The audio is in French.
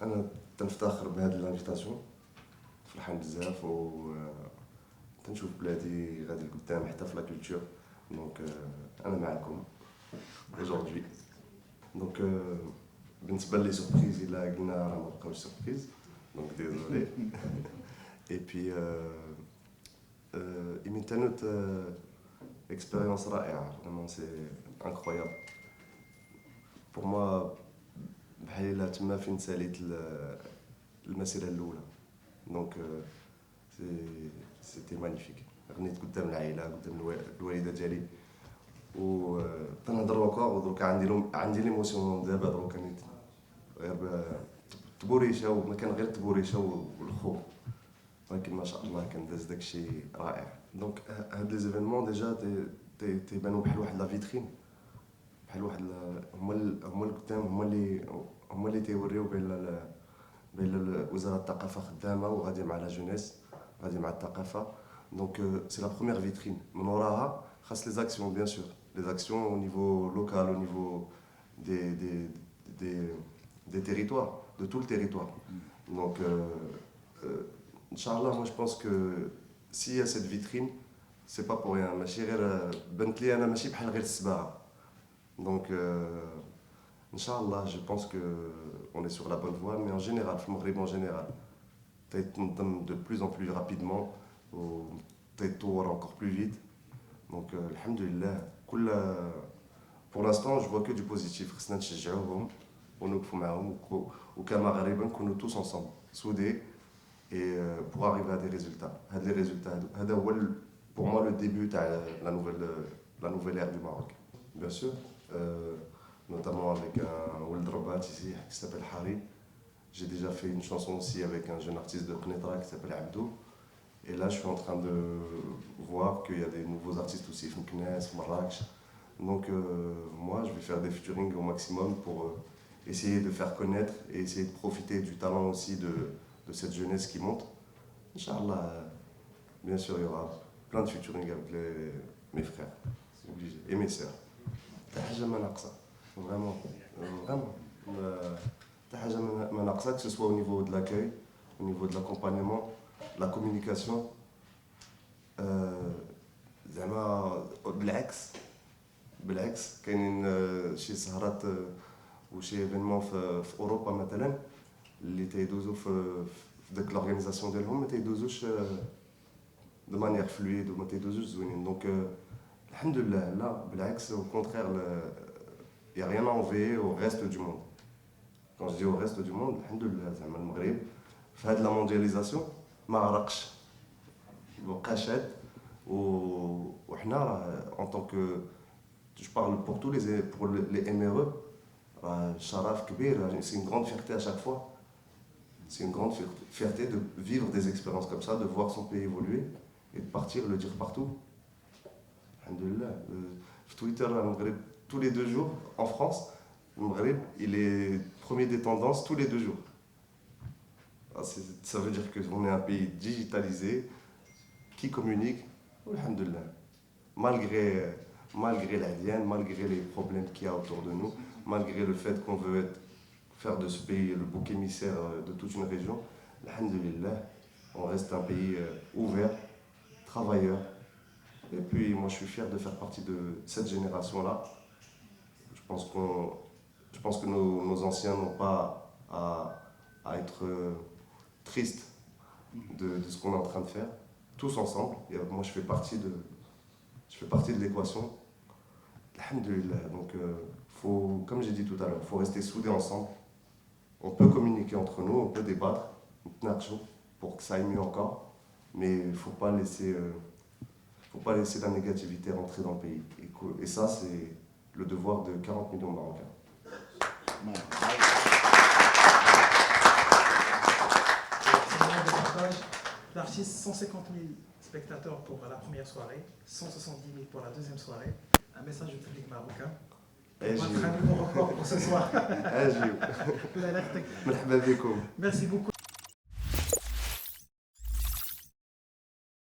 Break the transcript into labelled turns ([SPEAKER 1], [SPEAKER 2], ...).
[SPEAKER 1] انا تنفتخر بهذه الانفيتاسيون، فرحان بزاف و تنشوف بلادي غادي لقدام حتى في لا كولتور. دونك انا معكم aujourd'hui. دونك بالنسبه لي سوربريز الا قلنا راه ما بقاوش سوربريز، دونك ديزولي. اي بي ايمن تانوت اكسبيريونس رائعه، فريمون سي انكرويابل بور موا. بحال الا تما فين ساليت المسيره الاولى. دونك سيتي مانيفيك. غنيت قدام العائله، قدام الوالده ديالي، و تنهضر وكا ودروك عندي ليموسيون دابا. دروك نيت غير تبوريشه، وما كان غير تبوريشه والخوف، ولكن ما شاء الله كان داز داكشي رائع. دونك هاد لي زيفينمون ديجا تيبانو بحال واحد لا فيترين، بحال واحد هما القدام، هما اللي تيوريو بين وزاره الثقافه خدامه وغادي مع لا جونيس، غادي مع الثقافه. دونك سي لا بروميير فيترين. من وراها خاص لي زاكسيون بيان سور، لي زاكسيون au niveau local, au niveau des territoires, de tout le territoire. Donc Inch'Allah, moi je pense que s'il y a cette vitrine, c'est pas pour rien. ماشي غير بنت لي انا ماشي بحال غير السباعه. Donc Inch'Allah, je pense que on est sur la bonne voie, mais en général, في المغرب en général, تنظم de plus en plus rapidement و تطور encore plus vite. Donc alhamdoulilah, pour l'instant je vois que du positif. خصنا نشجعوهم ونوقفوا معاهم وكمغاربه نكونوا tous ensemble soudés et pour arriver à des résultats. هاد les résultats هذا هو pour moi le début تاع la nouvelle ère du Maroc. Bien sûr, notamment avec un Ould Rabat ici qui s'appelle Hari. J'ai déjà fait une chanson aussi avec un jeune artiste de Knetra qui s'appelle Abdou. Et là, je suis en train de voir qu'il y a des nouveaux artistes aussi, Fmknes, Marrakech. Donc, moi, je vais faire des featuring au maximum pour essayer de faire connaître et essayer de profiter du talent aussi de cette jeunesse qui monte. Inch'Allah, bien sûr, il y aura plein de featuring avec mes frères, c'est obligé, et mes sœurs. Vraiment, vraiment. Que ce soit au niveau de l'accueil, au niveau de l'accompagnement, la communication. زعما بالعكس كاينين شي سهرات وشي ايفينمون في اوروبا مثلا اللي تيدوزو في داك لورغانيزاسيون ديالهم ما تيدوزوش دو مانيير فلويد وما تيدوزوش زوينين. دونك الحمد لله لا بالعكس au contraire il y a rien à envier au reste du monde. Quand je dis au reste du monde, الحمد لله زعما المغرب في هاد لا موندياليزاسيون ما عرقش بقى شاد. وحنا راه en tant que je parle pour tous les MRE, شرف كبير. C'est une grande fierté à chaque fois. C'est une grande fierté de vivre des expériences comme ça, de voir son pays évoluer et de partir le dire partout. Alhamdoulilah. Twitter, le Maghreb, tous les 2 jours, en France, le Maghreb, il est premier des tendances tous les 2 jours. Ça veut dire qu'on est un pays digitalisé, qui communique, alhamdoulilah. Malgré l'alien, malgré les problèmes qu'il y a autour de nous, malgré le fait qu'on veut faire de ce pays le bouc émissaire de toute une région, alhamdoulilah, on reste un pays ouvert, travailleur. Et puis moi je suis fier de faire partie de cette génération-là. Je pense que nos anciens n'ont pas à être tristes de ce qu'on est en train de faire, tous ensemble. Et moi je fais partie de l'équation. Alhamdoulilah. Donc comme j'ai dit tout à l'heure, il faut rester soudés ensemble. On peut communiquer entre nous, on peut débattre pour que ça aille mieux encore, mais il ne faut pas laisser la négativité rentrer dans le pays. Et ça, c'est le devoir de 40 millions de Marocains.
[SPEAKER 2] L'artiste, 150 000 spectateurs pour la première soirée, 170 000 pour la deuxième soirée. Un message au public marocain. Pour ce soir. Merci beaucoup.